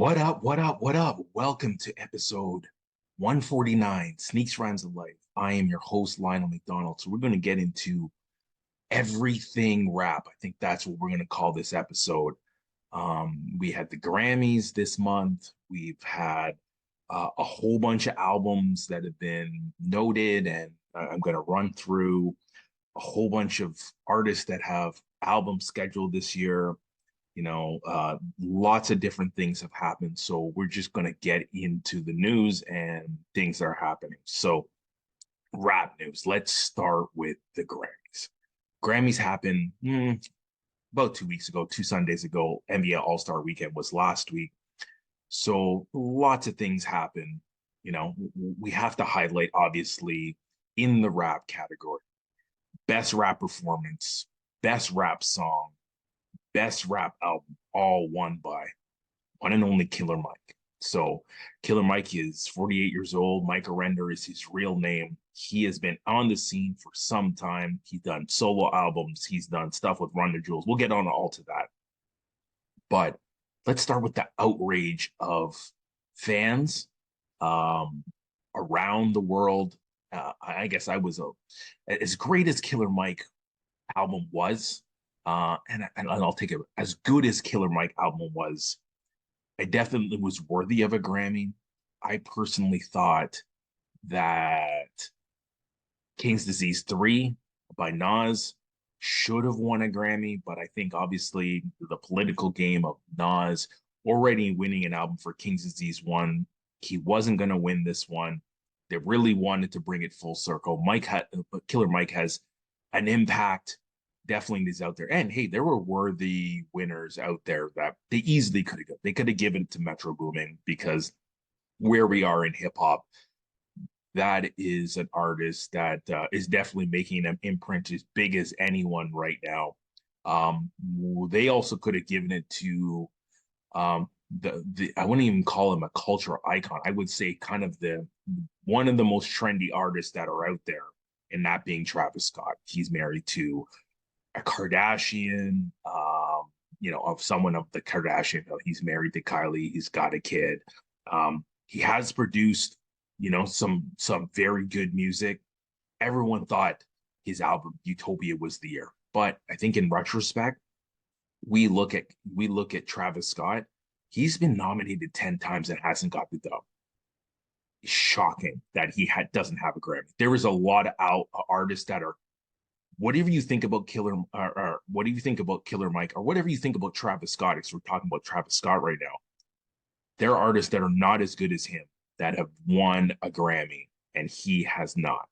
What up? What up? What up? Welcome to episode 149, Sneaks Rhymes of Life. I am your host, Lionel McDonald. So we're going to get into everything rap. I think that's what we're going to call this episode. We had the Grammys this month. We've had a whole bunch of albums that have been noted, and I'm going to run through a whole bunch of artists that have albums scheduled this year. Lots of different things have happened. So we're just going to get into the news and things that are happening. So, rap news. Let's start with the Grammys. Grammys happened about 2 weeks ago, two Sundays ago. NBA All-Star Weekend was last week. So, lots of things happened. We have to highlight, obviously, in the rap category, best rap performance, best rap song, best rap album, all won by one and only Killer Mike. So Killer Mike is 48 years old. Mike Arender is his real name. He has been on the scene for some time. He's done solo albums. He's done stuff with Run the Jewels. We'll get on all to that. But let's start with the outrage of fans around the world. I guess I was as great as Killer Mike album was, and I'll take it as good as Killer Mike album was. I definitely was worthy of a Grammy. I personally thought that King's Disease 3 by Nas should have won a Grammy, but I think obviously the political game of Nas already winning an album for King's Disease 1, he wasn't going to win this one. They really wanted to bring it full circle. Killer Mike has an impact definitely is out there. And hey, there were worthy winners out there that they easily could have. They could have given it to Metro Boomin because where we are in hip hop, that is an artist that is definitely making an imprint as big as anyone right now. They also could have given it to the I wouldn't even call him a cultural icon. I would say kind of the one of the most trendy artists that are out there, and that being Travis Scott. He's married to a Kardashian, of someone of the Kardashian. He's married to Kylie. He's got a kid. He has produced, some very good music. Everyone thought his album Utopia was the year, but I think in retrospect, we look at Travis Scott. He's been nominated 10 times and hasn't got the dub. It's shocking that doesn't have a Grammy. There is a lot of artists that are whatever you think about or what do you think about Killer Mike, or whatever you think about Travis Scott, because we're talking about Travis Scott right now, there are artists that are not as good as him that have won a Grammy, and he has not.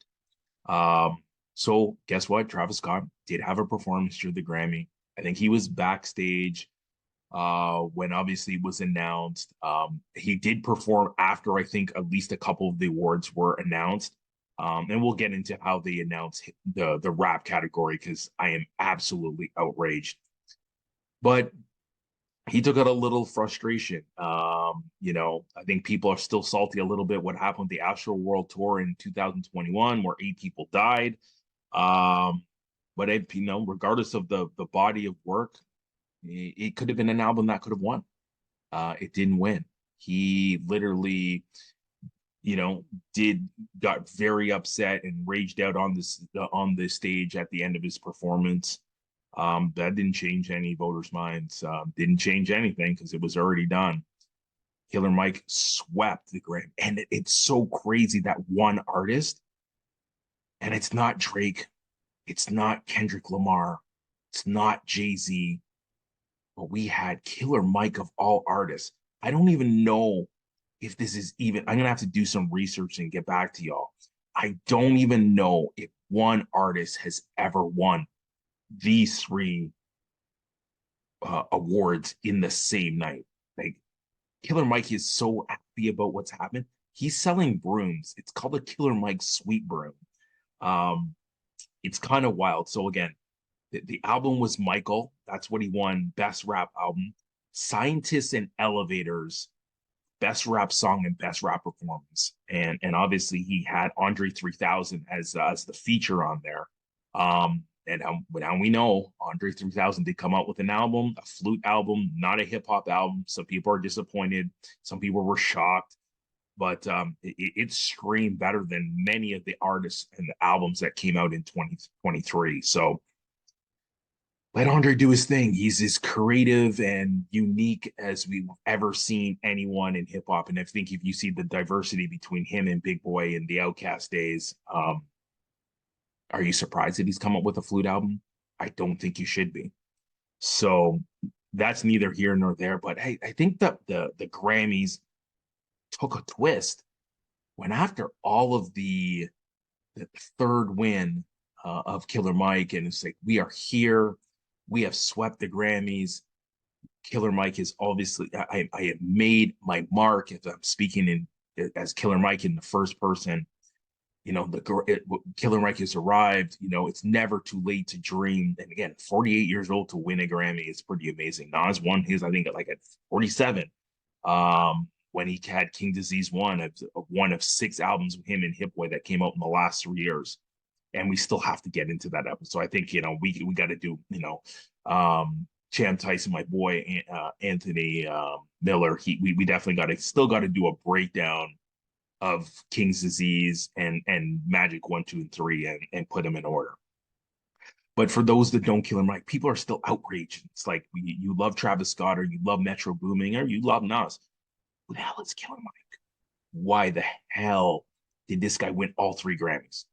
So guess what? Travis Scott did have a performance during the Grammy. I think he was backstage when obviously it was announced. He did perform after I think at least a couple of the awards were announced. And we'll get into how they announce the rap category because I am absolutely outraged. But he took out a little frustration. I think people are still salty a little bit what happened with the Astro World Tour in 2021, where 8 people died. But regardless of the body of work, it could have been an album that could have won. It didn't win. He literally got very upset and raged out on the stage at the end of his performance. That didn't change any voters' minds. Didn't change anything because it was already done. Killer Mike swept the Grammy, and it's so crazy that one artist, and it's not Drake, it's not Kendrick Lamar, it's not Jay-Z, but we had Killer Mike of all artists. I don't even know if this is even, I'm gonna have to do some research and get back to y'all. I don't even know if one artist has ever won these 3 awards in the same night. Like, Killer Mike is so happy about what's happened. He's selling brooms. It's called a Killer Mike Sweet Broom. It's kind of wild. So again, the album was Michael. That's what he won, best rap album. Scientists and Elevators, best rap song and best rap performance. And obviously he had Andre 3000 as the feature on there. But now we know Andre 3000 did come out with an album, a flute album, not a hip hop album. Some people are disappointed. Some people were shocked, but it screamed better than many of the artists and the albums that came out in 2023. So let Andre do his thing. He's as creative and unique as we've ever seen anyone in hip hop. And I think if you see the diversity between him and Big Boy in the Outkast days, are you surprised that he's come up with a flute album? I don't think you should be. So that's neither here nor there. But hey, I think that the Grammys took a twist when after all of the third win of Killer Mike, and it's like we are here, we have swept the Grammys. Killer Mike is obviously I have made my mark if I'm speaking in as Killer Mike in the first person. Killer Mike has arrived. It's never too late to dream. And again, 48 years old to win a Grammy is pretty amazing. Nas won his, I think, at 47. When he had King Disease one of 6 albums with him and Hit Boy that came out in the last 3 years. And we still have to get into that episode. I think, we got to do, Cham Tyson, my boy, Anthony Miller. We definitely still got to do a breakdown of King's Disease and Magic 1, 2, and 3 and put them in order. But for those that don't Killer Mike, people are still outraged. It's like you love Travis Scott or you love Metro Booming or you love Nas. Who the hell is Killer Mike? Why the hell did this guy win all 3 Grammys?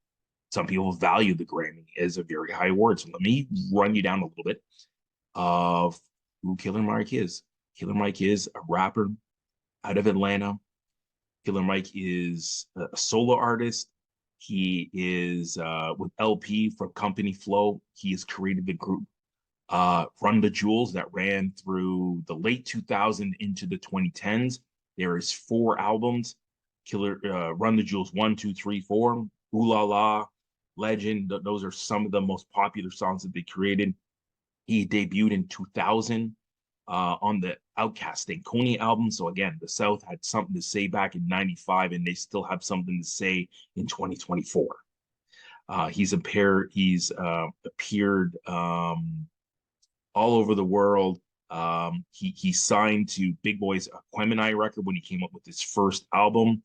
Some people value the Grammy as a very high award. So let me run you down a little bit of who Killer Mike is. Killer Mike is a rapper out of Atlanta. Killer Mike is a solo artist. He is with LP from Company Flow. He has created the group Run the Jewels that ran through the late 2000s into the 2010s. There is 4 albums. Run the Jewels 1, 2, 3, 4. Ooh La La, Legend. Those are some of the most popular songs that they created. He debuted in 2000 on the Outkast Stankonia album. So again, the South had something to say back in 95, and they still have something to say in 2024. He's appeared all over the world. He signed to Big Boy's Aquemini record when he came up with his first album.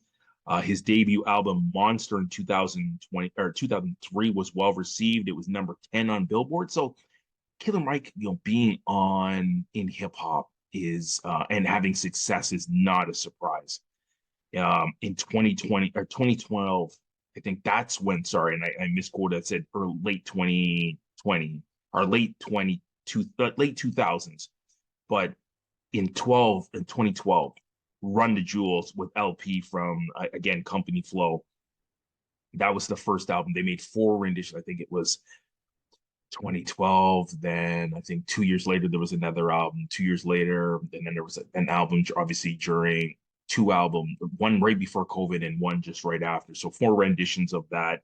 His debut album Monster in 2020 or 2003 was well received. It was number 10 on Billboard. So Killer Mike, being in hip hop is and having success is not a surprise. In 2020 or 2012, I think that's when. Sorry, and I misquoted. I said or late 2020 or late 2000s, but in 2012, Run the Jewels with LP from again Company Flow. That was the first album. They made 4 renditions. I think it was 2012. Then I think 2 years later there was another album. 2 years later, and then there was an album, obviously during 2 albums, one right before COVID and one just right after. So 4 renditions of that.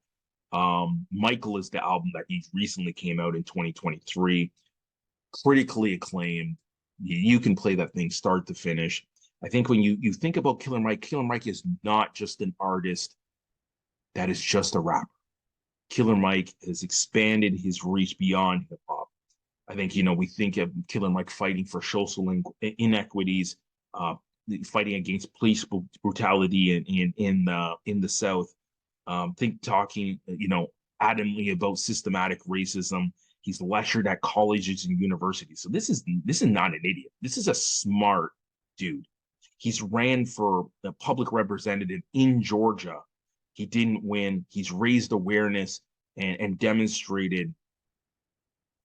Michael is the album that he recently came out in 2023, critically acclaimed. You can play that thing start to finish. I think when you think about Killer Mike is not just an artist that is just a rapper. Killer Mike has expanded his reach beyond hip hop. I think, we think of Killer Mike fighting for social inequities, fighting against police brutality in the South. Talking, adamantly about systematic racism. He's lectured at colleges and universities. So this is not an idiot. This is a smart dude. He's ran for the public representative in Georgia. He didn't win. He's raised awareness and demonstrated,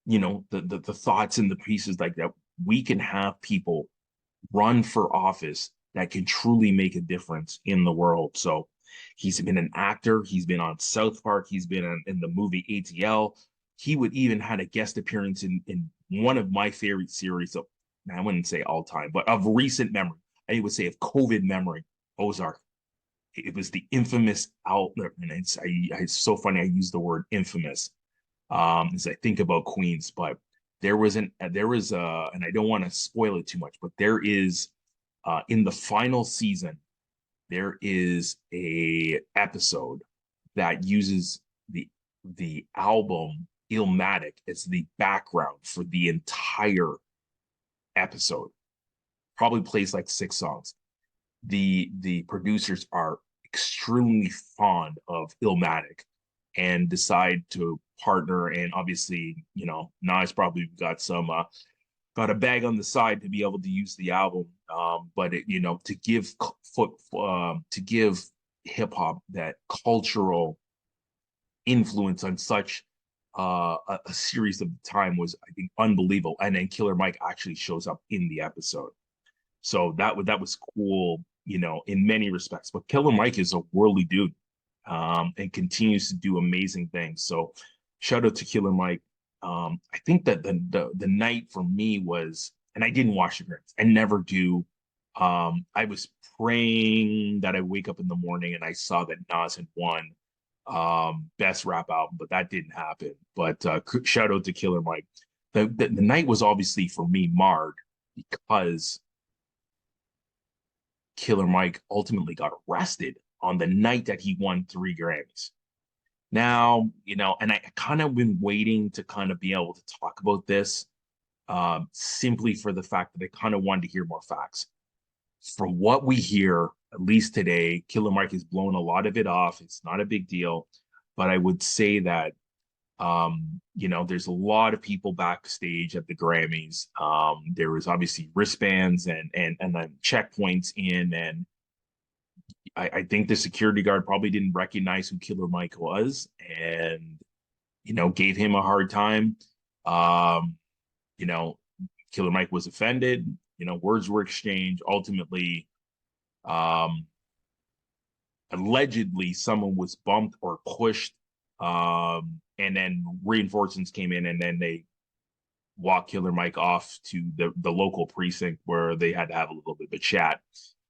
the thoughts and the pieces like that. We can have people run for office that can truly make a difference in the world. So he's been an actor. He's been on South Park. He's been in the movie ATL. He would even had a guest appearance in one of my favorite series of, I wouldn't say all time, but of recent memory. I would say of COVID memory, Ozark. It was the infamous outlet, and it's so funny I use the word infamous as I think about Queens. But there was and I don't want to spoil it too much, but there is in the final season there is a episode that uses the album Illmatic as the background for the entire episode. Probably plays like 6 songs. The producers are extremely fond of Illmatic and decide to partner. And obviously, Nas probably got a bag on the side to be able to use the album. But to give to give hip hop that cultural influence on such a series of time was, I think, unbelievable. And then Killer Mike actually shows up in the episode, so that was cool, in many respects. But Killer Mike is a worldly dude, and continues to do amazing things. So shout out to Killer Mike. I think that the night for me was, and I didn't watch the Grammys. I never do. I was praying that I wake up in the morning and I saw that Nas had won best rap album, but that didn't happen. But shout out to Killer Mike. The night was obviously for me marred because Killer Mike ultimately got arrested on the night that he won 3 Grammys. Now, and I kind of been waiting to kind of be able to talk about this, simply for the fact that I kind of wanted to hear more facts. From what we hear, at least today, Killer Mike has blown a lot of it off. It's not a big deal. But I would say that, there's a lot of people backstage at the Grammys. There was obviously wristbands and then checkpoints in, and I think the security guard probably didn't recognize who Killer Mike was, and gave him a hard time. Um, you know, Killer Mike was offended. Words were exchanged. Ultimately, um, allegedly, someone was bumped or pushed, and then reinforcements came in, and then they walked Killer Mike off to the local precinct where they had to have a little bit of a chat.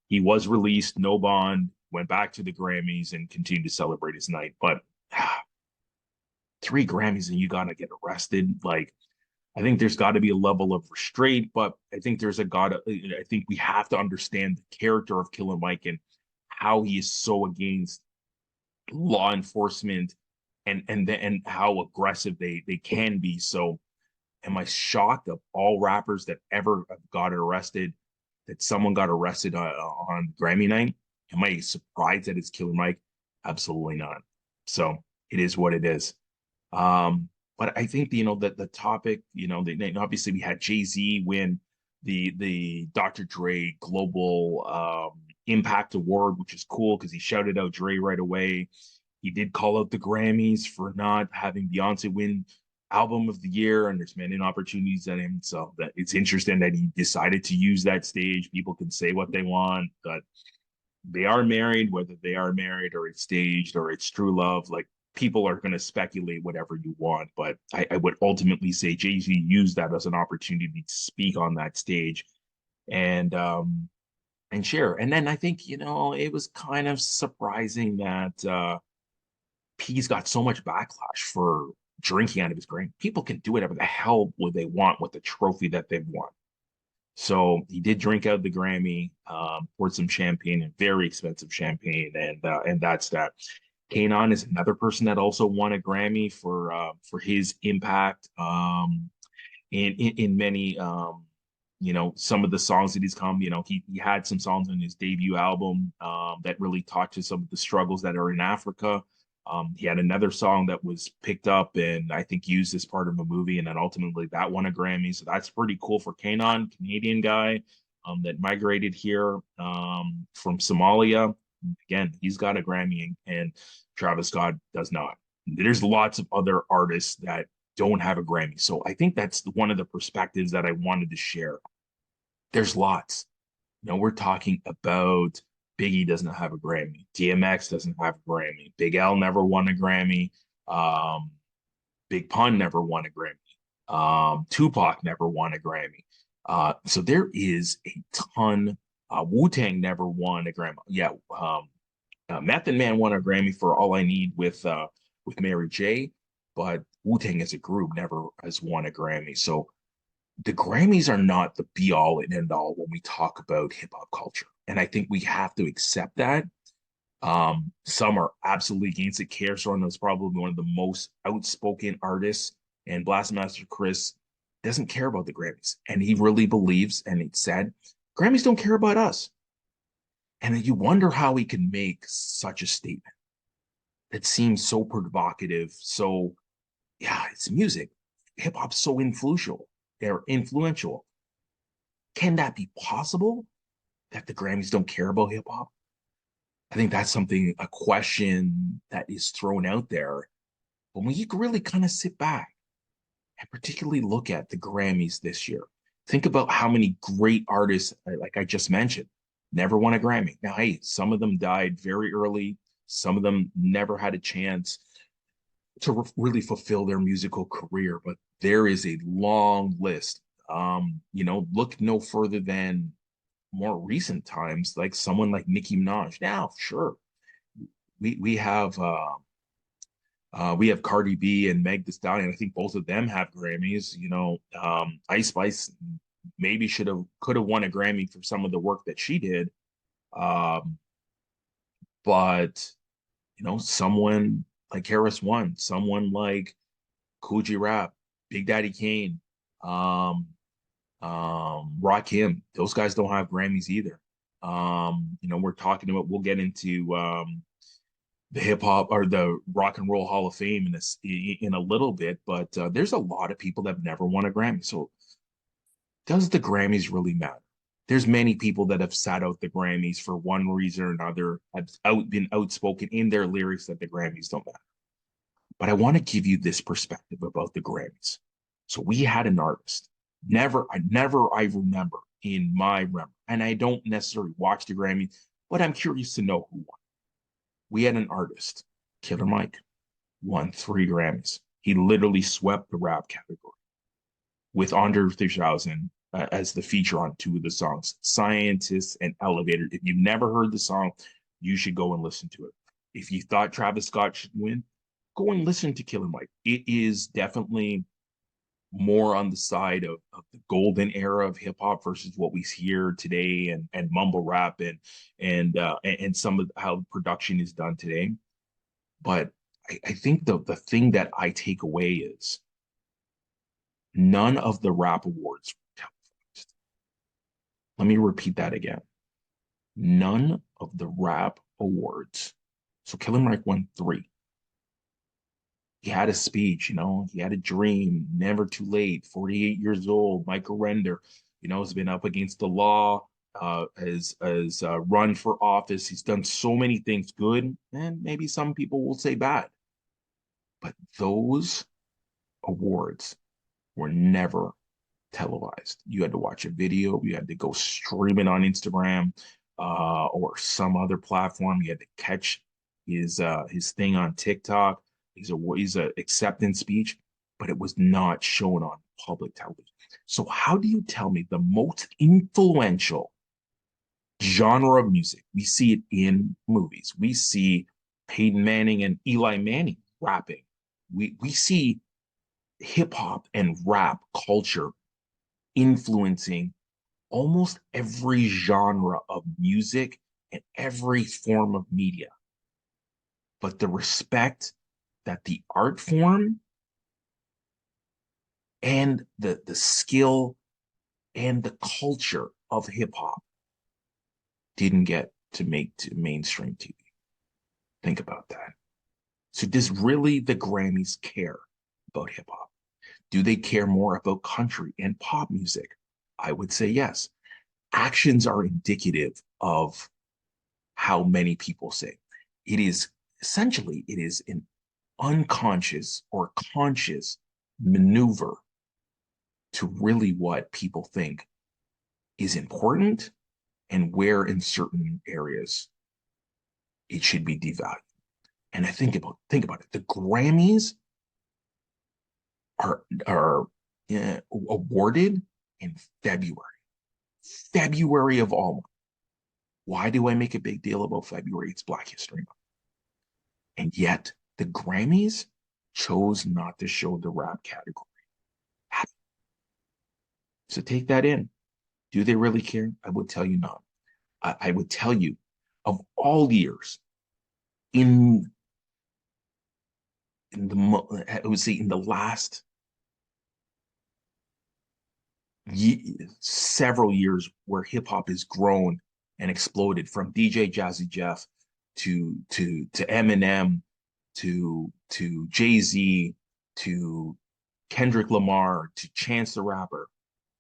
He was released, no bond, went back to the Grammys and continued to celebrate his night. But 3 Grammys and you gotta get arrested. Like, I think there's got to be a level of restraint, but I think I think we have to understand the character of Killer Mike and how he is so against law enforcement, and how aggressive they can be. So am I shocked of all rappers that ever got arrested that someone got arrested on Grammy night? Am I surprised that it's Killer Mike? Absolutely not. So it is what it is. But I think that the topic, obviously we had Jay-Z win the Dr. Dre Global Impact Award, which is cool because he shouted out Dre right away. He did call out the Grammys for not having Beyonce win Album of the Year, and there's many opportunities at him. So that it's interesting that he decided to use that stage. People can say what they want, but they are married, whether they are married or it's staged or it's true love. Like, people are going to speculate whatever you want, but I would ultimately say Jay-Z used that as an opportunity to speak on that stage and share. And then I think, it was kind of surprising that P's got so much backlash for drinking out of his grain. People can do whatever the hell would they want with the trophy that they've won. So he did drink out of the Grammy, poured some champagne, and very expensive champagne, and that's that. Kanon is another person that also won a Grammy for his impact, in many, some of the songs that he's come. He had some songs on his debut album that really talked to some of the struggles that are in Africa. He had another song that was picked up and I think used as part of a movie, and then ultimately that won a Grammy. So that's pretty cool for Kanon, Canadian guy, that migrated here from Somalia. Again, he's got a Grammy, and Travis Scott does not. There's lots of other artists that don't have a Grammy. So I think that's one of the perspectives that I wanted to share. There's lots. We're talking about Biggie doesn't have a Grammy. DMX doesn't have a Grammy. Big L never won a Grammy. Big Pun never won a Grammy. Tupac never won a Grammy. So there is a ton. Wu-Tang never won a Grammy. Yeah, Method Man won a Grammy for All I Need with Mary J, but Wu-Tang as a group never has won a Grammy. So the Grammys are not the be all and end all when we talk about hip hop culture. And I think we have to accept that. Some are absolutely against it. KRS-One is probably one of the most outspoken artists And Blastmaster Chris doesn't care about the Grammys. And he really believes, and he said, Grammys don't care about us. And you wonder how he can make such a statement that seems so provocative. So, yeah, it's music. Hip hop's so influential. They're influential. Can that be possible that the Grammys don't care about hip hop? I think that's something, a question that is thrown out there. But when you really kind of sit back and particularly look at the Grammys this year, think about how many great artists, like I just mentioned, never won a Grammy. Now, hey, some of them died very early, some of them never had a chance to really fulfill their musical career, but there is a long list. Look no further than more recent times, like someone like Nicki Minaj. Now, sure, we have Cardi B and Meg Thee Stallion. I think both of them have Grammys. Ice Spice maybe could have won a Grammy for some of the work that she did. Um, but someone like Harris won, someone like Coogee Rap, Big Daddy Kane, um, Rakim. Those guys don't have Grammys either. We're talking about. We'll get into the hip hop or the Rock and Roll Hall of Fame in a little bit, but there's a lot of people that have never won a Grammy. So does the Grammys really matter? There's many people that have sat out the Grammys for one reason or another, have been outspoken in their lyrics that the Grammys don't matter. But I want to give you this perspective about the Grammys. So we had an artist. I remember in my memory, and I don't necessarily watch the Grammys, but I'm curious to know who won. We had an artist, Killer Mike, won 3 Grammys. He literally swept the rap category with Andre 3000 as the feature on 2 of the songs, Scientists and Elevator. If you've never heard the song, you should go and listen to it. If you thought Travis Scott should win, go and listen to Killer Mike. It is definitely more on the side of the golden era of hip hop versus what we hear today and mumble rap and some of how production is done today. But I think the thing that I take away is none of the rap awards were televised. Let me repeat that again. None of the rap awards. So Killer Mike won 3. He had a speech, he had a dream, never too late, 48 years old, Michael Render, has been up against the law, has run for office. He's done so many things good, and maybe some people will say bad. But those awards were never televised. You had to watch a video, you had to go stream it on Instagram or some other platform. You had to catch his thing on TikTok. He's a acceptance speech, but it was not shown on public television. So how do you tell me the most influential genre of music? We see it in movies. We see Peyton Manning and Eli Manning rapping. We see hip hop and rap culture influencing almost every genre of music and every form of media. But the respect that the art form and the skill and the culture of hip hop didn't get to make to mainstream TV. Think about that. So does really the Grammys care about hip hop? Do they care more about country and pop music? I would say yes. Actions are indicative of how many people say. It is an unconscious or conscious maneuver to really what people think is important and where in certain areas it should be devalued. And I think about it. The Grammys are awarded in February. February of all months. Why do I make a big deal about February? It's Black History Month. And yet the Grammys chose not to show the rap category. So take that in. Do they really care? I would tell you not. I would tell you, of all years, in I would say in the last several years where hip hop has grown and exploded from DJ Jazzy Jeff to Eminem to Jay-Z to Kendrick Lamar to Chance the Rapper.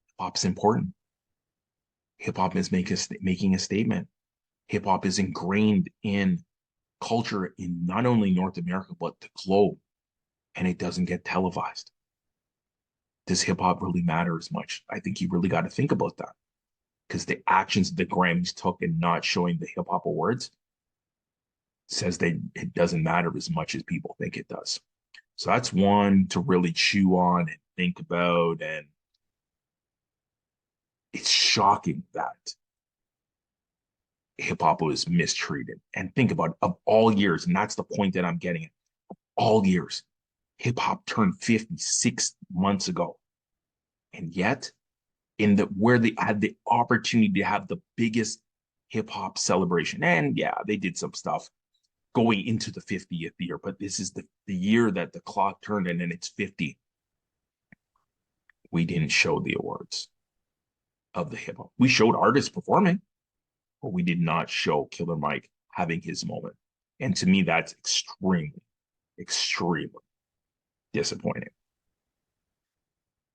Hip hop's important. Hip hop is making a statement. Hip hop is ingrained in culture in not only North America but the globe, and it doesn't get televised. Does hip hop really matter as much? I think you really got to think about that because the actions the Grammys took in not showing the hip hop awards says that it doesn't matter as much as people think it does. So that's one to really chew on and think about. And it's shocking that hip hop was mistreated. And think about it, of all years, and that's the point that I'm getting at, all years, hip hop turned 56 months ago. And yet, in the where they had the opportunity to have the biggest hip hop celebration, and yeah, they did some stuff going into the 50th year, but this is the year that the clock turned and then it's 50. We didn't show the awards of the hip hop. We showed artists performing, but we did not show Killer Mike having his moment. And to me, that's extremely, extremely disappointing.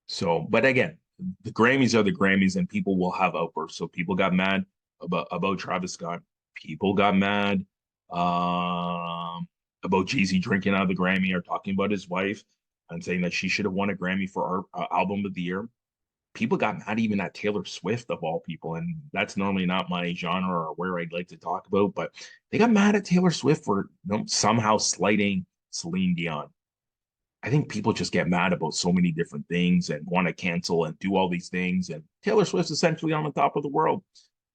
So, but again, the Grammys are the Grammys, and people will have outbursts. So people got mad about Travis Scott. People got mad about Jay-Z drinking out of the Grammy or talking about his wife and saying that she should have won a Grammy for our album of the year. People got mad even at Taylor Swift of all people, and that's normally not my genre or where I'd like to talk about, but they got mad at Taylor Swift for somehow slighting Celine Dion. I think people just get mad about so many different things and want to cancel and do all these things. And Taylor Swift's essentially on the top of the world.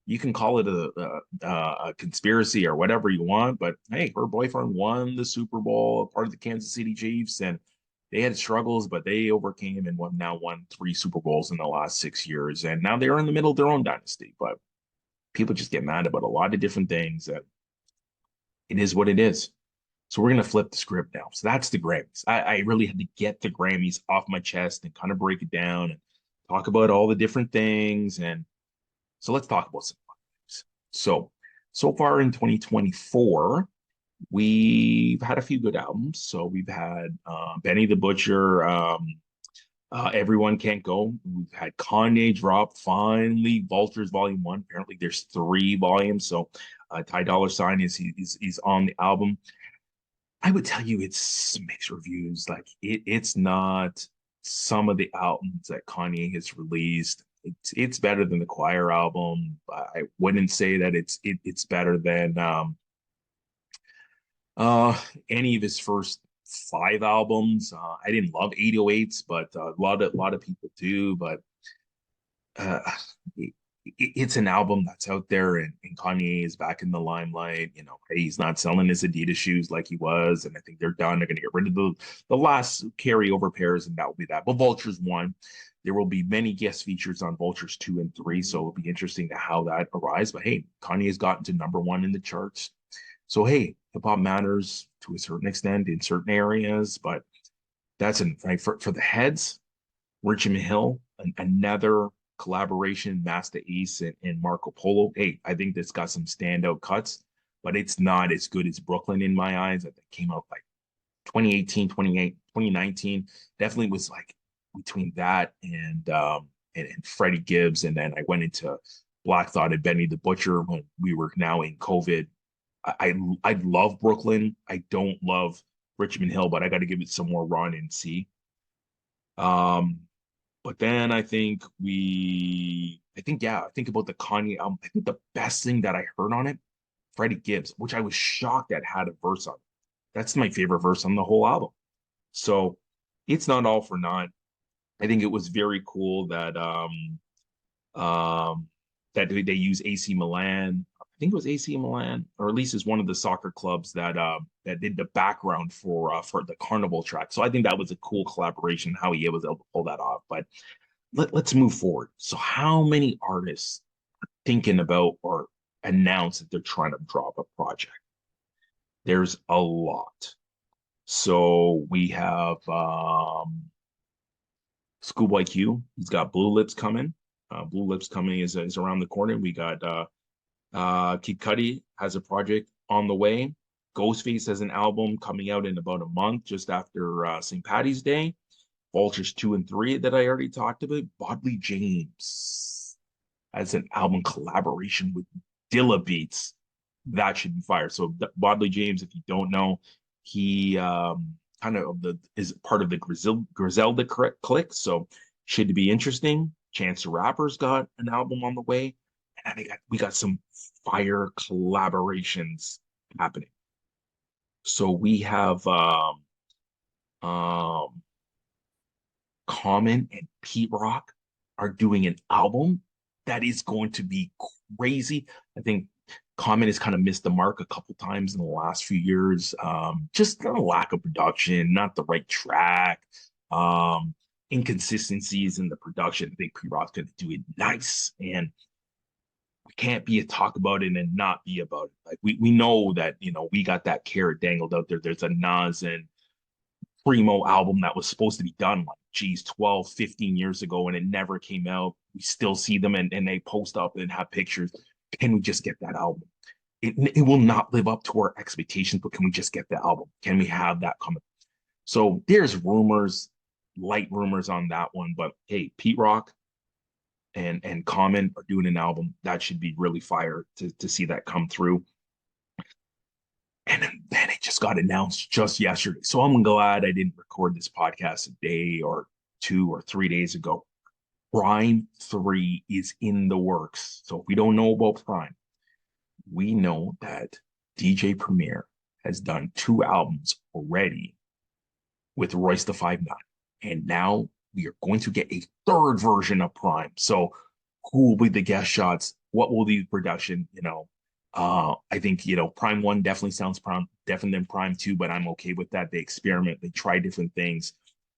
You can call it a conspiracy or whatever you want, but hey, her boyfriend won the Super Bowl, part of the Kansas City Chiefs, and they had struggles, but they overcame and won 3 Super Bowls in the last 6 years. And now they're in the middle of their own dynasty. But people just get mad about a lot of different things. And it is what it is. So we're going to flip the script now. So that's the Grammys. I really had to get the Grammys off my chest and kind of break it down and talk about all the different things. And so let's talk about some things. So far in 2024, we've had a few good albums. So we've had Benny the Butcher, Everyone Can't Go. We've had Kanye drop finally Vultures Volume 1. Apparently there's 3 volumes. So Ty Dolla $ign is on the album. I would tell you it's mixed reviews. Like it's not some of the albums that Kanye has released. It's better than the Choir album. I wouldn't say that it's better than any of his first 5 albums. I didn't love 808s, but a lot of people do. But uh, it's an album that's out there, and Kanye is back in the limelight. Hey, he's not selling his Adidas shoes like he was, and I think they're done. They're going to get rid of the last carryover pairs, and that will be that. But Vultures 1, there will be many guest features on Vultures 2 and 3, so it'll be interesting to how that arrives. But hey, Kanye has gotten to #1 in the charts, so hey, hip hop matters to a certain extent in certain areas, but that's for the heads. Richmond Hill, another collaboration, Master Ace and Marco Polo. Hey, I think this got some standout cuts, but it's not as good as Brooklyn in my eyes. I think came out like 2018, 2019. Definitely was like between that and Freddie Gibbs. And then I went into Black Thought and Benny the Butcher when we were now in COVID. I love Brooklyn. I don't love Richmond Hill, but I got to give it some more run and see. But then I think I think about the Kanye album. I think the best thing that I heard on it, Freddie Gibbs, which I was shocked that had a verse on it. That's my favorite verse on the whole album. So it's not all for naught. I think it was very cool that they use AC Milan. I think it was AC Milan, or at least is one of the soccer clubs that did the background for the Carnival track. So I think that was a cool collaboration, how he was able to pull that off. But let's move forward. So how many artists are thinking about or announce that they're trying to drop a project? There's a lot. So we have Schoolboy Q. He's got Blue Lips coming. Blue Lips coming is around the corner. We got Kid Cudi has a project on the way. Ghostface has an album coming out in about a month, just after St. Patty's Day. Vultures 2 and 3 that I already talked about. Bodley James has an album collaboration with Dilla Beats. That should be fire. So Bodley James, if you don't know, he kind of the is part of the Griselda clique. So should be interesting. Chance the Rapper's got an album on the way, and I think we got some fire collaborations happening. So we have um Common and Pete Rock are doing an album that is going to be crazy. I think Common has kind of missed the mark a couple times in the last few years. Just a lack of production, not the right track, inconsistencies in the production. I think Pete Rock's going to do it nice, and we can't be a talk about it and not be about it. Like we know that we got that carrot dangled out there. There's a Nas and Primo album that was supposed to be done like, geez, 12, 15 years ago, and it never came out. We still see them and they post up and have pictures. Can we just get that album? It will not live up to our expectations, but can we just get the album? Can we have that coming? So there's rumors, light rumors on that one. But hey, Pete Rock and Common are doing an album. That should be really fire to see that come through. And then it just got announced just yesterday. So I'm glad I didn't record this podcast a day or 2 or 3 days ago. Prime 3 is in the works. So if we don't know about Prime, we know that DJ Premier has done 2 albums already with Royce the 5'9". And now we are going to get a third version of Prime. So who will be the guest shots? What will be the production? I think Prime 1 definitely sounds different than Prime 2, but I'm okay with that. They experiment, they try different things.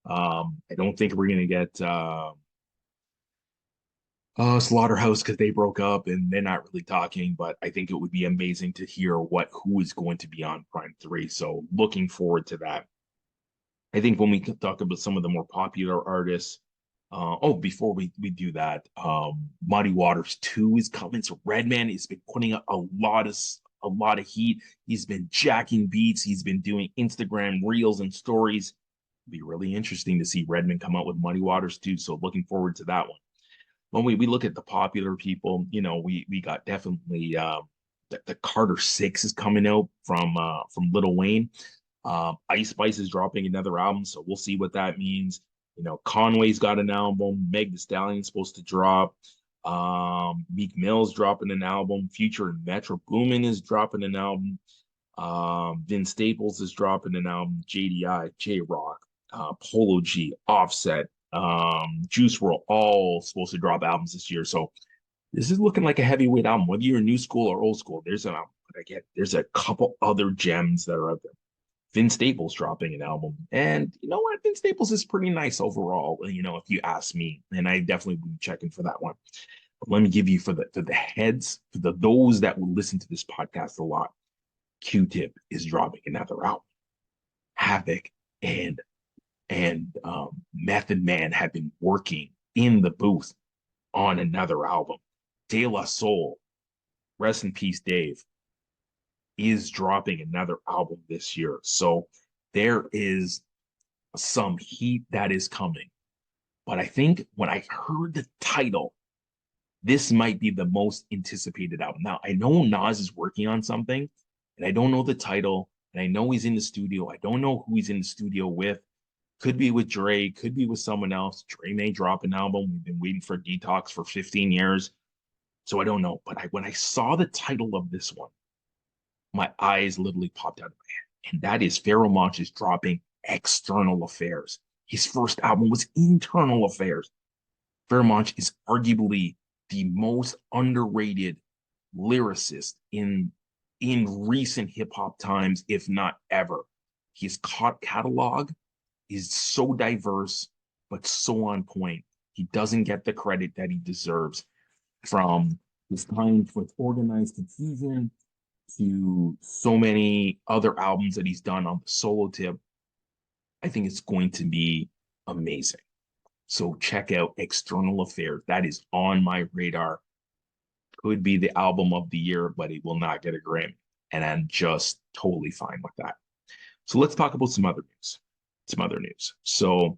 I don't think we're gonna get Slaughterhouse because they broke up and they're not really talking, but I think it would be amazing to hear who is going to be on Prime 3. So looking forward to that. I think when we talk about some of the more popular artists, before we do that, Muddy Waters 2 is coming. So Redman has been putting up a lot of heat. He's been jacking beats. He's been doing Instagram reels and stories. It'd be really interesting to see Redman come out with Muddy Waters 2. So looking forward to that one. When we look at the popular people, we got definitely the Carter 6 is coming out from Lil Wayne. Ice Spice is dropping another album, so we'll see what that means. Conway's got an album. Meg Thee Stallion's supposed to drop. Meek Mill's dropping an album. Future and Metro Boomin is dropping an album. Vince Staples is dropping an album. JDI, J Rock, Polo G, Offset, Juice WRLD, all supposed to drop albums this year. So this is looking like a heavyweight album. Whether you're new school or old school, there's an album. But again, there's a couple other gems that are out there. Vince Staples dropping an album. And you know what? Vince Staples is pretty nice overall, if you ask me. And I definitely would be checking for that one. But let me give you for the heads, for those that will listen to this podcast a lot, Q-Tip is dropping another album. Havoc and Method Man have been working in the booth on another album. De La Soul, rest in peace, Dave, is dropping another album this year. So there is some heat that is coming. But I think when I heard the title, this might be the most anticipated album. Now, I know Nas is working on something, and I don't know the title, and I know he's in the studio. I don't know who he's in the studio with. Could be with Dre, could be with someone else. Dre may drop an album. We've been waiting for Detox for 15 years. So I don't know. But when I saw the title of this one, my eyes literally popped out of my head. And that is Pharoah Monch is dropping External Affairs. His first album was Internal Affairs. Pharoah Monch is arguably the most underrated lyricist in recent hip hop times, if not ever. His catalog is so diverse, but so on point. He doesn't get the credit that he deserves, from his time with Organized Confusion to so many other albums that he's done on the solo tip. I think it's going to be amazing. So check out External Affairs. That is on my radar. Could be the album of the year, but it will not get a Grammy. And I'm just totally fine with that. So let's talk about some other news. Some other news. So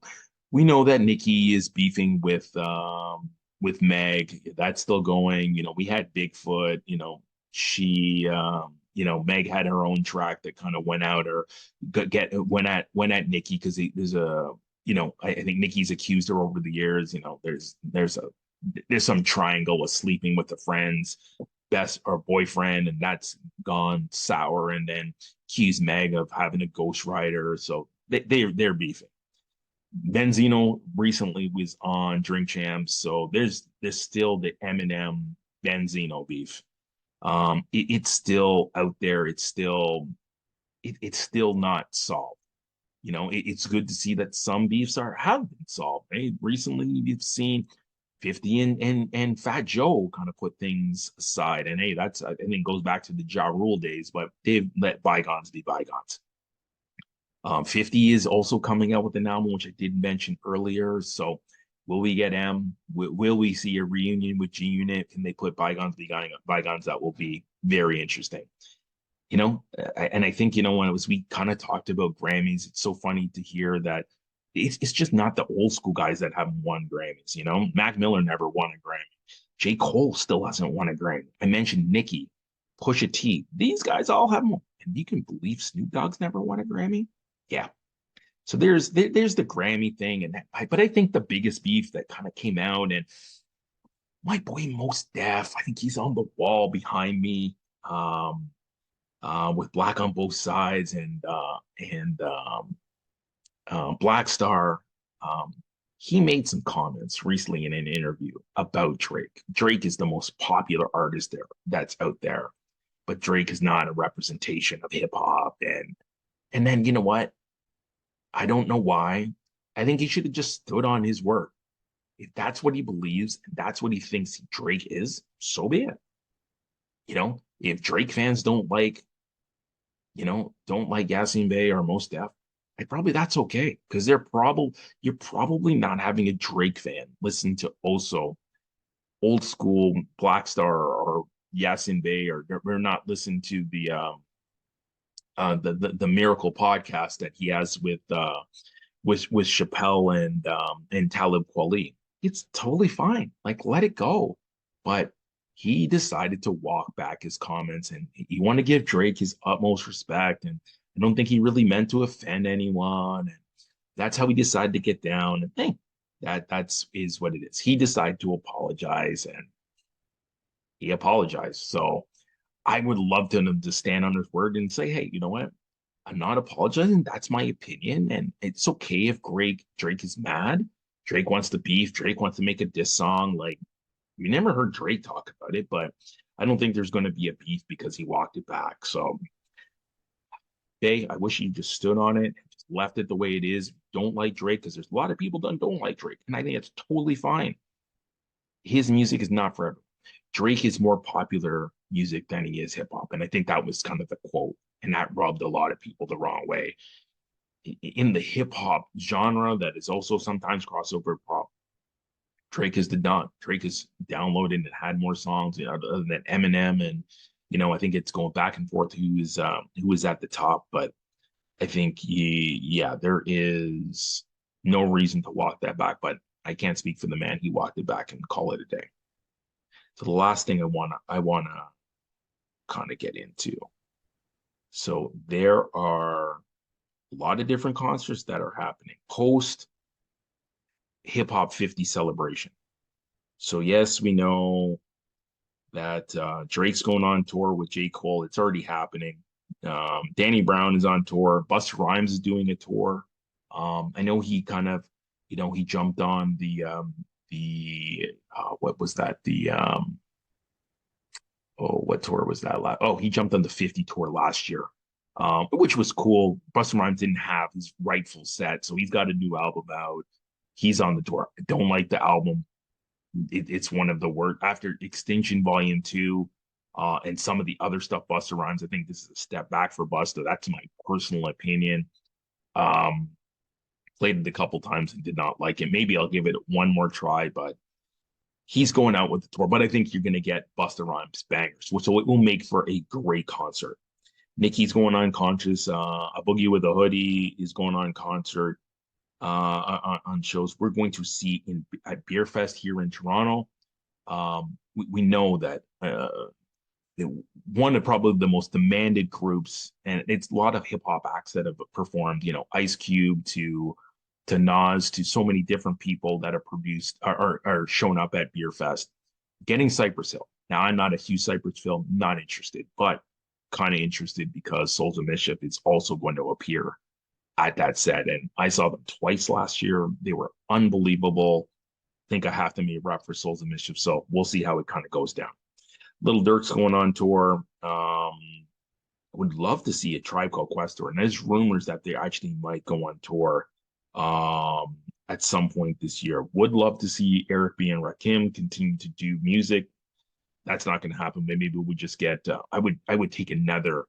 we know that Nicki is beefing with Meg. That's still going. We had Bigfoot. Meg had her own track that kind of went out or went at Nicki because there's a I think Nicki's accused her over the years. There's some triangle of sleeping with the friends, best or boyfriend, and that's gone sour. And then accused Meg of having a ghostwriter. So they're beefing. Benzino recently was on Drink Champs, so there's still the Eminem Benzino beef. It's still out there. It's still not solved. It's good to see that some beefs have been solved. Right? Recently, you've seen 50 and Fat Joe kind of put things aside. And hey, that's I think goes back to the Ja Rule days, but they've let bygones be bygones. 50 is also coming out with an album, which I did mention earlier. So will we get M? Will we see a reunion with G Unit? Can they put bygones be bygones? That will be very interesting. And I think, when we kind of talked about Grammys, it's so funny to hear that it's just not the old school guys that haven't won Grammys. Mac Miller never won a Grammy. J. Cole still hasn't won a Grammy. I mentioned Nicki, Pusha T. These guys all have one. And you can believe Snoop Dogg's never won a Grammy? Yeah. So there's the Grammy thing, but I think the biggest beef that kind of came out, and my boy Mos Def, I think he's on the wall behind me, with Black on Both Sides and Black Star. He made some comments recently in an interview about Drake. Drake is the most popular artist that's out there, but Drake is not a representation of hip hop. And then you know what? I don't know why. I think he should have just stood on his word. If that's what he believes, and that's what he thinks Drake is, so be it. If Drake fans don't like Yasin Bey or Mos Def, that's okay because you're probably not having a Drake fan listen to also old school Black Star or Yasin Bey, or we're not listening to the Miracle podcast that he has with Chappelle and Talib Kweli. It's totally fine. Like, let it go. But he decided to walk back his comments, and he wanted to give Drake his utmost respect. And I don't think he really meant to offend anyone. And that's how he decided to get down. And hey, that's is what it is. He decided to apologize, and he apologized. So I would love to stand on his word and say, hey, you know what? I'm not apologizing. That's my opinion. And it's okay if Drake is mad. Drake wants to beef. Drake wants to make a diss song. Like, we never heard Drake talk about it, but I don't think there's going to be a beef because he walked it back. So, hey, I wish he just stood on it and just left it the way it is. Don't like Drake because there's a lot of people that don't like Drake. And I think it's totally fine. His music is not for everyone. Drake is more popular music than he is hip hop. And I think that was kind of the quote. And that rubbed a lot of people the wrong way. In the hip hop genre, that is also sometimes crossover pop, Drake is the don. Drake is downloaded and had more songs, other than Eminem. And, I think it's going back and forth who is at the top. But I think, there is no reason to walk that back. But I can't speak for the man. He walked it back and call it a day. So the last thing I wanna kind of get into. So there are a lot of different concerts that are happening post Hip Hop 50 celebration. So yes, we know that Drake's going on tour with J. Cole. It's already happening. Danny Brown is on tour. Busta Rhymes is doing a tour. I know he kind of, he jumped on the what was that? What tour was that last? Oh, he jumped on the 50 tour last year, which was cool. Busta Rhymes didn't have his rightful set, so he's got a new album out. He's on the tour. I don't like the album. It's one of the worst after Extinction Volume 2, and some of the other stuff Busta Rhymes. I think this is a step back for Busta. That's my personal opinion. Um, Played it a couple times and did not like it. Maybe I'll give it one more try, but he's going out with the tour. But I think you're going to get Busta Rhymes bangers, so it will make for a great concert. Nicki's going on Conscious. A Boogie with a Hoodie is going on concert on shows. We're going to see in at Beer Fest here in Toronto. We know that one of probably the most demanded groups, and it's a lot of hip hop acts that have performed. You know, Ice Cube to Nas to so many different people that are produced are shown up at Beer Fest. Getting Cypress Hill. Now, I'm not a huge Cypress Hill, not interested, but kind of interested because Souls of Mischief is also going to appear at that set. And I saw them twice last year. They were unbelievable. I think I have to be a rep for Souls of Mischief. So we'll see how it kind of goes down. Little Dirk's going on tour. I would love to see a Tribe Called Quest tour. And there's rumors that they actually might go on tour at some point this year. Would love to see Eric B. and Rakim continue to do music. That's not going to happen. But maybe we just get. I would take another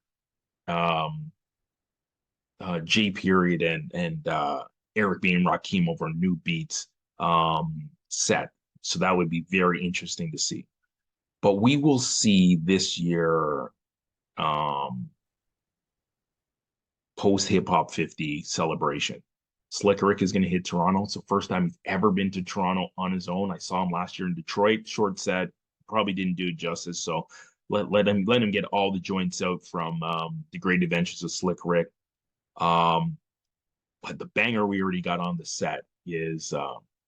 J period and Eric B. and Rakim over New Beats set. So that would be very interesting to see. But we will see this year post Hip Hop 50 celebration. Slick Rick is going to hit Toronto. It's the first time he's ever been to Toronto on his own. I saw him last year in Detroit. Short set, probably didn't do it justice. So let him get all the joints out from the Great Adventures of Slick Rick. But the banger we already got on the set is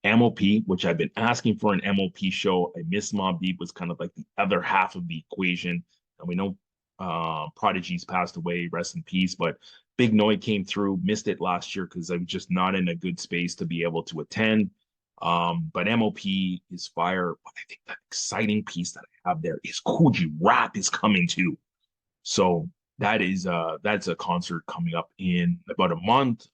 MOP, which I've been asking for an MOP show. I miss Mobb Deep was kind of like the other half of the equation. And we know Prodigy's passed away, rest in peace. But Big Noy came through, missed it last year because I was just not in a good space to be able to attend. But MOP is fire. But I think the exciting piece that I have there is Coogee Rap is coming too. So that's a concert coming up in about a month.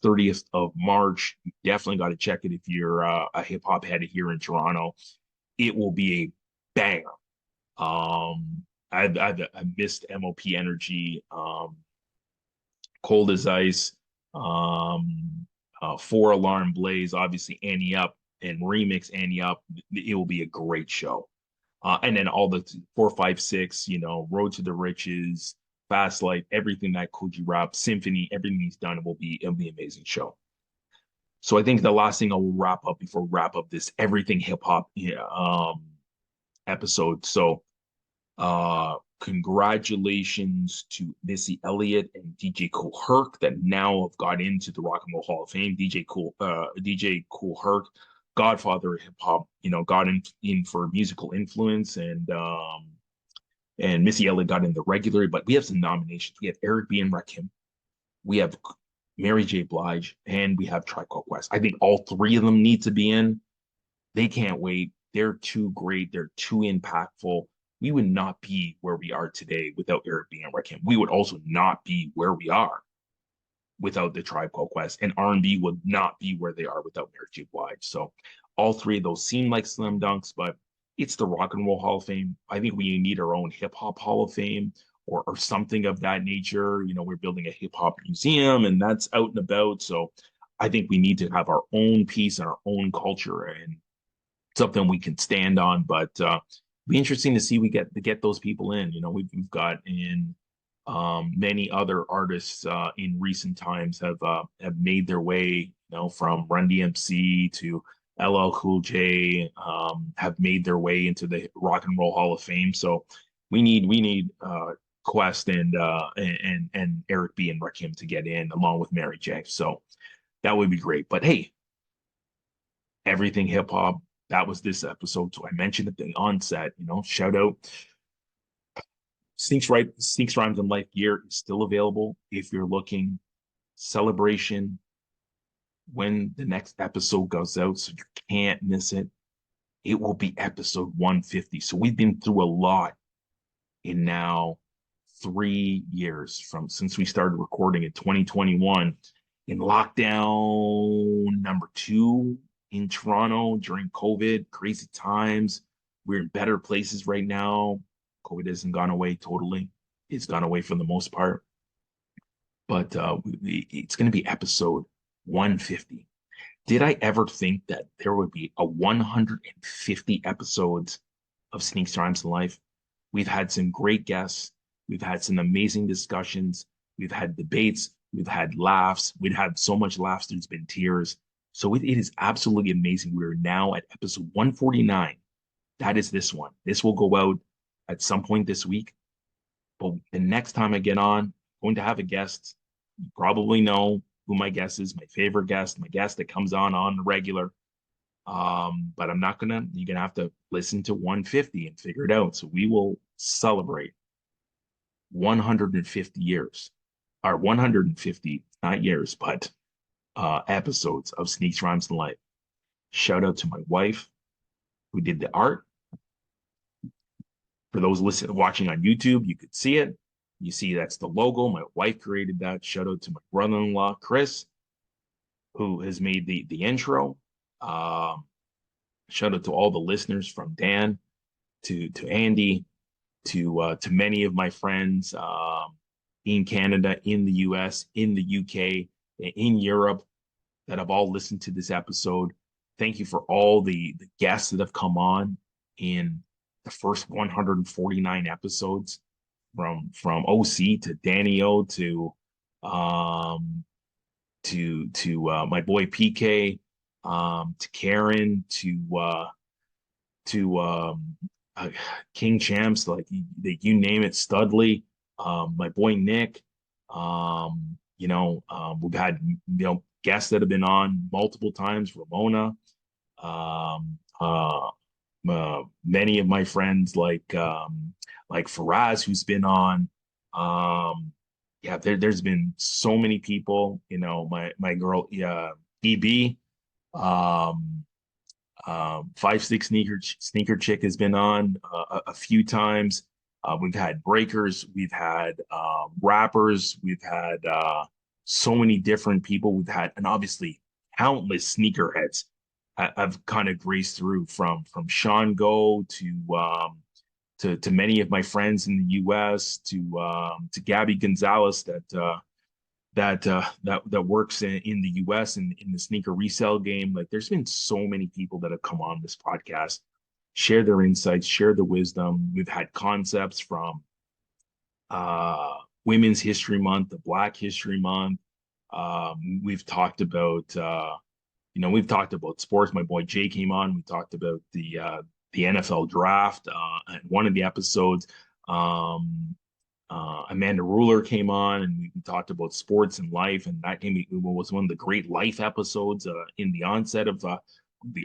30th of March. You definitely got to check it if you're a hip hop head here in Toronto. It will be a banger. I've missed MOP energy. Cold as Ice, 4 Alarm Blaze, obviously Annie Up and remix Annie Up. It will be a great show. And then all the 456, Road to the Riches, Fast Life, everything that Coogee Rap, Symphony, everything he's done, it'll be an amazing show. So I think the last thing I will wrap up before wrap up this everything hip hop episode. So congratulations to Missy Elliott and DJ Kool Herc that now have got into the Rock and Roll Hall of Fame. DJ Kool Herc, godfather of hip hop, got in for musical influence, and Missy Elliott got in the regular. But we have some nominations. We have Eric B. and Rakim, we have Mary J. Blige, and we have Tribe Called Quest. I think all three of them need to be in. They can't wait. They're too great. They're too impactful. We would not be where we are today without Eric B. and Rakim. We would also not be where we are without the Tribe Called Quest, and R&B would not be where they are without Mary J. Blige. So all three of those seem like slam dunks, but it's the Rock and Roll Hall of Fame. I think we need our own hip hop Hall of Fame or something of that nature. We're building a hip hop museum, and that's out and about. So I think we need to have our own piece and our own culture and something we can stand on. But be interesting to see we get those people in. We've got in many other artists in recent times have made their way, from Run DMC to LL Cool J, have made their way into the Rock and Roll Hall of Fame. So we need Quest and Eric B. and Rakim to get in along with Mary J. So that would be great. But hey, everything hip hop. That was this episode. So I mentioned at the onset, shout out. Sneaks Rhymes and Life gear is still available if you're looking. Celebration when the next episode goes out, so you can't miss it. It will be episode 150. So we've been through a lot in now 3 years since we started recording in 2021 in lockdown number 2 in Toronto during COVID, crazy times. We're in better places right now. COVID hasn't gone away totally. It's gone away for the most part. But it's going to be episode 150. Did I ever think that there would be a 150 episodes of Sneaks Rhymes in Life? We've had some great guests. We've had some amazing discussions. We've had debates. We've had laughs. We've had so much laughs, there's been tears. So it is absolutely amazing. We're now at episode 149. That is this one. This will go out at some point this week. But the next time I get on, I'm going to have a guest. You probably know who my guest is, my favorite guest, my guest that comes on the regular. But you're gonna have to listen to 150 and figure it out. So we will celebrate 150 years, or 150, not years, but episodes of Sneaks Rhymes and Life. Shout out to my wife who did the art. For those watching on YouTube, you could see it. You see that's the logo. My wife created that. Shout out to my brother-in-law, Chris, who has made the intro. Shout out to all the listeners from Dan to Andy to many of my friends in Canada, in the US, in the UK, in Europe that have all listened to this episode. Thank you for all the guests that have come on in the first 149 episodes, from OC to Danny O to my boy PK, to Karen, to King Champs, like you name it, Studley, my boy Nick. We've had guests that have been on multiple times, Ramona, um, uh, many of my friends like Faraz, who's been on. Yeah, there's been so many people. My girl, EB, um, 5 6 sneaker chick has been on a few times. We've had breakers, we've had rappers, we've had so many different people. We've had, and obviously countless sneakerheads I've kind of graced through, from Sean Go to many of my friends in the U.S. to Gabby Gonzalez that works in the U.S. and in the sneaker resale game. Like, there's been so many people that have come on this podcast, share their insights, share the wisdom. We've had concepts from Women's History Month, the Black History Month. We've talked about we've talked about sports. My boy Jay came on. We talked about the NFL draft in one of the episodes. Amanda Ruler came on, and we talked about sports and life, and that was one of the great life episodes in the onset of the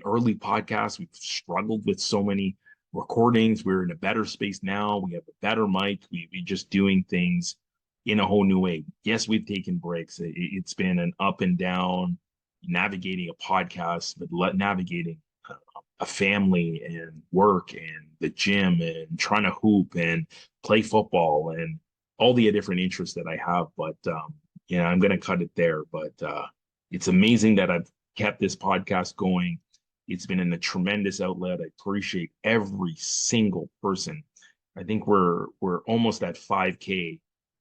early podcast. We've struggled with so many recordings. We're in a better space now. We have a better mic. We're just doing things in a whole new way. Yes, we've taken breaks. It's been an up and down navigating a podcast, but navigating a family and work and the gym and trying to hoop and play football and all the different interests that I have. But I'm going to cut it there. But it's amazing that I've kept this podcast going. It's been a tremendous outlet. I appreciate every single person. I think we're almost at 5K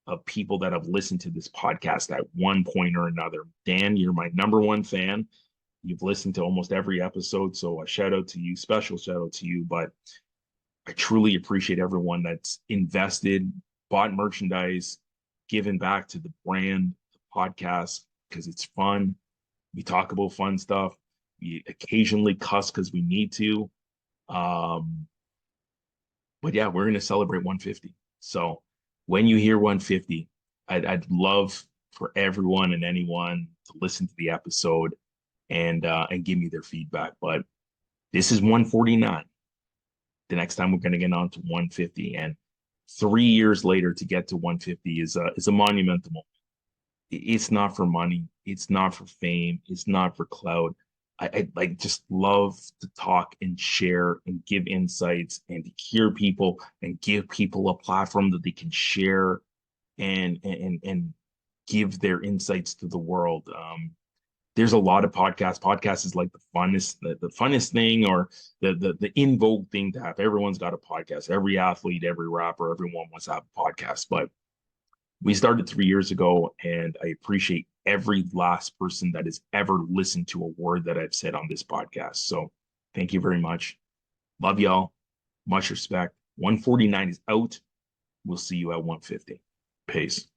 of people that have listened to this podcast at one point or another. Dan, you're my number one fan. You've listened to almost every episode, so a shout out to you, special shout out to you. But I truly appreciate everyone that's invested, bought merchandise, given back to the brand, the podcast, because it's fun. We talk about fun stuff. We occasionally cuss because we need to. But yeah, we're going to celebrate 150. So when you hear 150, I'd love for everyone and anyone to listen to the episode and give me their feedback. But this is 149. The next time we're going to get on to 150, and 3 years later to get to 150 is a monumental moment. It's not for money. It's not for fame. It's not for clout. I like just love to talk and share and give insights and to hear people and give people a platform that they can share and give their insights to the world. There's a lot of podcasts. Podcasts is like the funnest thing, or the in vogue thing to have. Everyone's got a podcast. Every athlete, every rapper, everyone wants to have a podcast. But we started 3 years ago, and I appreciate every last person that has ever listened to a word that I've said on this podcast. So thank you very much. Love y'all. Much respect. 149 is out. We'll see you at 150. Peace.